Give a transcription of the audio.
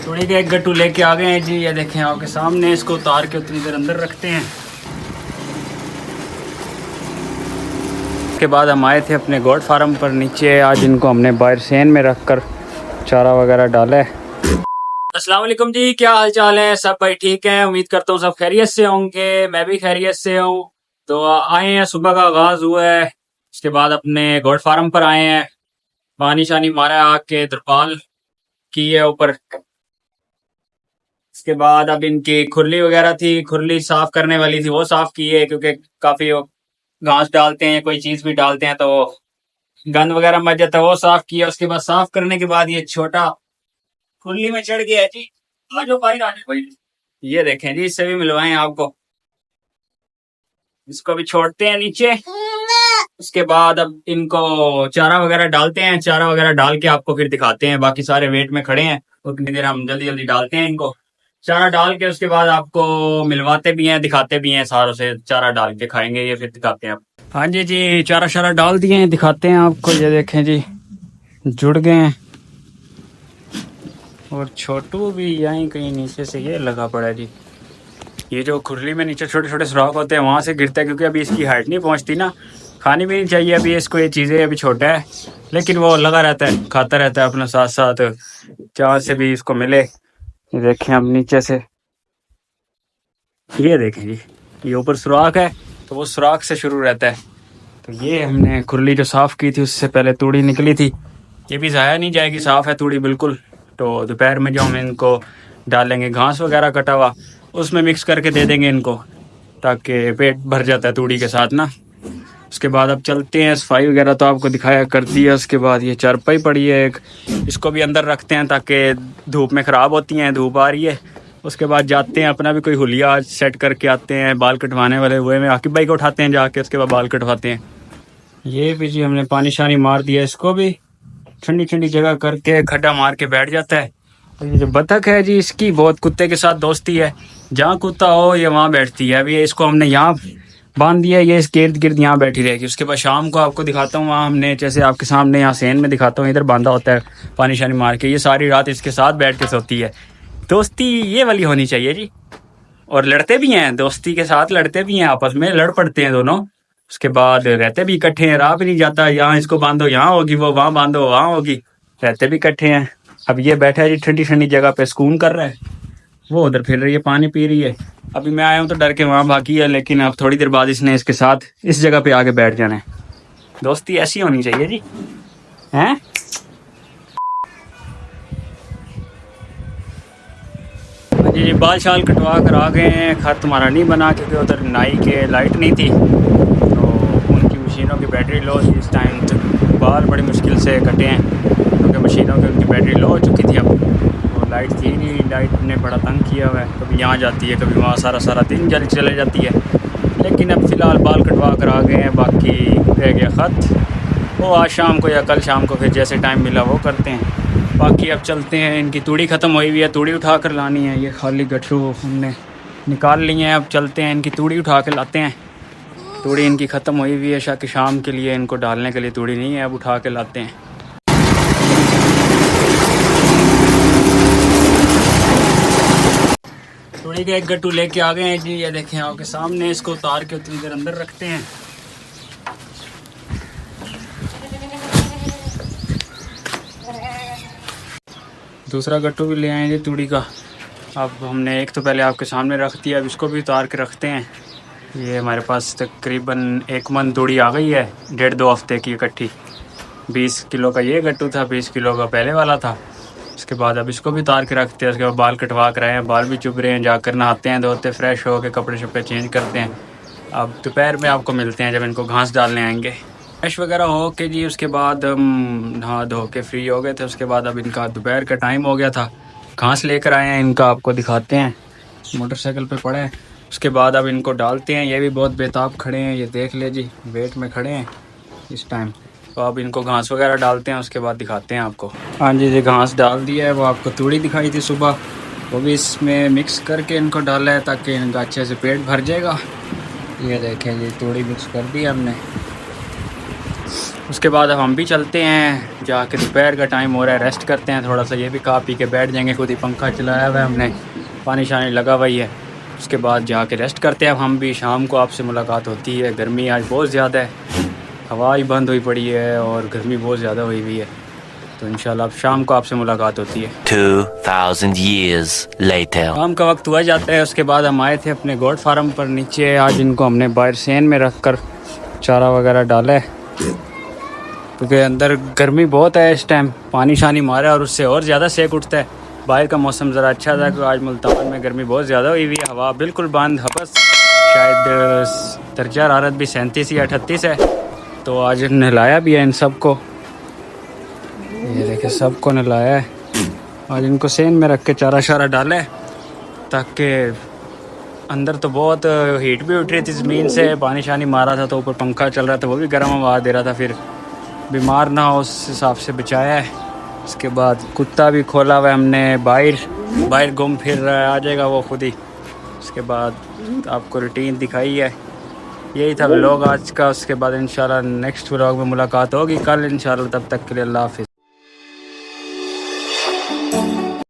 थोड़ी के एक गट्टू लेके आ गए हैं जी। ये देखें आपके सामने, इसको उतार के उतनी देर अंदर रखते हैं। उसके बाद हम आए थे अपने गोट फार्म पर नीचे। आज इनको हमने बाहर सेन में रख कर चारा वगैरह डाला है। अस्सलाम वालेकुम जी, क्या हाल चाल है? सब भाई ठीक है? उम्मीद करता हूँ सब खैरियत से होंगे। मैं भी खैरियत से हूँ। तो आए हैं, सुबह का आगाज हुआ है। उसके बाद अपने गोट फार्म पर आए हैं, पानी शानी मारा है, आके तरपाल की है ऊपर। उसके बाद अब इनकी खुरली वगैरह थी, खुरली साफ करने वाली थी, वो साफ की है क्योंकि काफी वो घास डालते हैं, कोई चीज भी डालते हैं तो गंद वगैरह मच जाता है, वो साफ किया। उसके बाद साफ करने के बाद ये छोटा खुरली में चढ़ गया है जी। आ जाओ बाहर, आ जाओ भाई। ये देखें जी, इससे भी मिलवाएं आपको। इसको भी छोड़ते हैं नीचे। उसके बाद अब इनको चारा वगैरह डालते हैं। चारा वगैरह डाल के आपको फिर दिखाते हैं। बाकी सारे वेट में खड़े हैं, उतनी देर हम जल्दी जल्दी डालते हैं इनको। चारा डाल के उसके बाद आपको मिलवाते भी हैं, दिखाते भी हैं। सारों से चारा डाल के खाएंगे ये, फिर दिखाते हैं आप। हाँ जी जी, चारा शारा डाल दिए हैं, दिखाते हैं आपको। ये देखें जी, जुड़ गए हैं। और छोटू भी यहीं कहीं नीचे से ये लगा पड़ा है जी। ये जो खुरली में नीचे छोटे छोटे सुराख होते हैं, वहाँ से गिरता है क्योंकि अभी इसकी हाइट नहीं पहुँचती ना। खानी भी नहीं चाहिए अभी इसको ये चीज़ें, अभी छोटा है। लेकिन वो लगा रहता है, खाता रहता है अपना साथ साथ, जहाँ से भी इसको मिले। ये देखें हम नीचे से, ये देखें जी, ये ऊपर सुराख है तो वो सुराख से शुरू रहता है। तो ये हमने खुरली जो साफ़ की थी उससे पहले तूड़ी निकली थी। ये भी ज़ाया नहीं जाएगी, साफ़ है तूड़ी बिल्कुल। तो दोपहर में जो हम इनको डालेंगे घास वगैरह कटा हुआ, उसमें मिक्स करके दे देंगे इनको, ताकि पेट भर जाता है तूड़ी के साथ ना। उसके बाद अब चलते हैं, सफाई वगैरह तो आपको दिखाया कर दिया। उसके बाद ये चारपाई पड़ी है एक, इसको भी अंदर रखते हैं ताकि धूप में ख़राब होती हैं, धूप आ रही है। उसके बाद जाते हैं, अपना भी कोई हुलिया सेट करके आते हैं। बाल कटवाने वाले हुए में आकिब भाई को उठाते हैं जाके, उसके बाद बाल कटवाते हैं। ये भी जी हमने पानी शानी मार दिया, इसको भी ठंडी ठंडी जगह करके खड्डा मार के बैठ जाता है। और ये जो बतख है जी, इसकी बहुत कुत्ते के साथ दोस्ती है। जहाँ कुत्ता हो ये वहाँ बैठती है। अभी इसको हमने यहाँ बांध दिया, ये इस गिर्द गिर्द यहाँ बैठी रहेगी। उसके बाद शाम को आपको दिखाता हूँ, वहाँ हमने जैसे आपके सामने यहाँ सेन में दिखाता हूँ, इधर बांधा होता है पानी शानी मार के। ये सारी रात इसके साथ बैठ के सोती है। दोस्ती ये वाली होनी चाहिए जी। और लड़ते भी हैं, दोस्ती के साथ लड़ते भी हैं, आपस में लड़ पड़ते हैं दोनों। उसके बाद रहते भी इकट्ठे हैं, राह भी नहीं जाता, यहाँ इसको बांधो यहाँ होगी, वो वहाँ बांधो वहाँ होगी, रहते भी इकट्ठे हैं। अब ये बैठा है जी ठंडी ठंडी जगह पे, सुकून कर रहा है। वो उधर फिर रही है, पानी पी रही है। अभी मैं आया हूँ तो डर के वहाँ भागी है, लेकिन अब थोड़ी देर बाद इसने इसके साथ इस जगह पे आके बैठ जाना है। दोस्ती ऐसी होनी चाहिए जी, हैं? जी जी, बाल शाल कटवा कर आ गए हैं। खत तुम्हारा नहीं बना क्योंकि उधर नाई के लाइट नहीं थी, तो उनकी मशीनों की बैटरी लो थी इस टाइम। तो बाल बड़ी मुश्किल से कटे हैं क्योंकि मशीनों की उनकी बैटरी लो हो चुकी थी। अब तो लाइट थी नहीं, लाइट ने बड़ा तंग किया हुआ है, कभी यहाँ जाती है कभी वहाँ, सारा सारा दिन जल चले जाती है। लेकिन अब फ़िलहाल बाल कटवा कर आ गए हैं। बाकी रह गया ख़त, वो आज शाम को या कल शाम को फिर जैसे टाइम मिला वो करते हैं। बाकी अब चलते हैं, इनकी तूड़ी ख़त्म हुई हुई है, तूड़ी उठा कर लानी है। ये खाली गट्ठू हमने निकाल ली है, अब चलते हैं इनकी तूड़ी उठा कर लाते हैं। तूड़ी इनकी ख़त्म हुई हुई है, शायद शाम के लिए इनको डालने के लिए तूड़ी नहीं है, अब उठा के लाते हैं। तूड़ी के एक गट्टू लेके आ गए हैं जी। ये देखें आपके सामने, इसको उतार के उतनी देर अंदर रखते हैं। दूसरा गट्टू भी ले आए जी तूड़ी का। अब हमने एक तो पहले आपके सामने रख दिया, अब इसको भी उतार के रखते हैं। ये हमारे पास तकरीबन 1 मन तूड़ी आ गई है, 1.5-2 हफ्ते की इकट्ठी। 20 किलो का ये गट्टू था, 20 किलो का पहले वाला था। उसके बाद अब इसको भी उतार के रखते हैं। उसके बाद बाल कटवा कर आए हैं, बाल भी चुभ रहे हैं, जाकर नहाते हैं, धोते, फ्रेश हो के कपड़े शपड़े चेंज करते हैं। अब दोपहर में आपको मिलते हैं जब इनको घास डालने आएंगे। फ्रेश वगैरह हो के जी, उसके बाद हम नहा धो के फ्री हो गए थे। उसके बाद अब इनका दोपहर का टाइम हो गया था, घास लेकर आए हैं, इनका आपको दिखाते हैं। मोटरसाइकिल पे पड़े हैं। उसके बाद अब इनको डालते हैं। ये भी बहुत बेताब खड़े हैं, ये देख ले जी, वेट में खड़े हैं इस टाइम। तो अब इनको घास वगैरह डालते हैं, उसके बाद दिखाते हैं आपको। हाँ जी जी, घास डाल दिया है। वो आपको तूड़ी दिखाई थी सुबह, वो भी इसमें मिक्स करके इनको डाला है ताकि इनका अच्छे से पेट भर जाएगा। ये देखें जी, तूड़ी मिक्स कर दी हमने। उसके बाद अब हम भी चलते हैं, जाके दोपहर का टाइम हो रहा है, रेस्ट करते हैं थोड़ा सा, ये भी खा पी के बैठ जाएंगे। खुद ही पंखा चलाया हुआ है हमने, पानी शानी लगा हुआ ही है। उसके बाद जाके रेस्ट करते हैं। अब हम भी शाम को आपसे मुलाकात होती है। गर्मी आज बहुत ज़्यादा है, हवा ही बंद हुई पड़ी है और गर्मी बहुत ज़्यादा हुई हुई है। तो इंशाल्लाह अब शाम को आपसे मुलाकात होती है। 2000 years later. शाम का वक्त हुआ जाता है। उसके बाद हम आए थे अपने गोट फार्म पर नीचे। आज इनको हमने बाहर सेन में रख कर चारा वगैरह डाला है, क्योंकि अंदर गर्मी बहुत है इस टाइम। पानी शानी मारा है और उससे और ज़्यादा सेक उठता है। बाहर का मौसम ज़रा अच्छा था, क्योंकि आज मुल्तान में गर्मी बहुत ज़्यादा हुई हुई है, हवा बिल्कुल बंद, हबस। शायद दर्जा हरारत भी 37 या 38 है। तो आज नहलाया भी है इन सबको, ये देखिए सबको नहलाया है। आज इनको सेन में रख के चारा शारा डाला है, ताकि अंदर तो बहुत हीट भी उठ रही थी ज़मीन से, पानी शानी मारा था तो ऊपर पंखा चल रहा था, वो भी गर्म हवा दे रहा था, फिर बीमार ना हो उस हिसाब से बचाया है। उसके बाद कुत्ता भी खोला हुआ है हमने, बाहर घूम फिर रहा है, आ जाएगा वो खुद ही। उसके बाद आपको रूटीन दिखाई है, यही था व्लॉग आज का। उसके बाद इंशाल्लाह नेक्स्ट व्लॉग में मुलाकात होगी कल इंशाल्लाह। तब तक के लिए अल्लाह हाफिज़।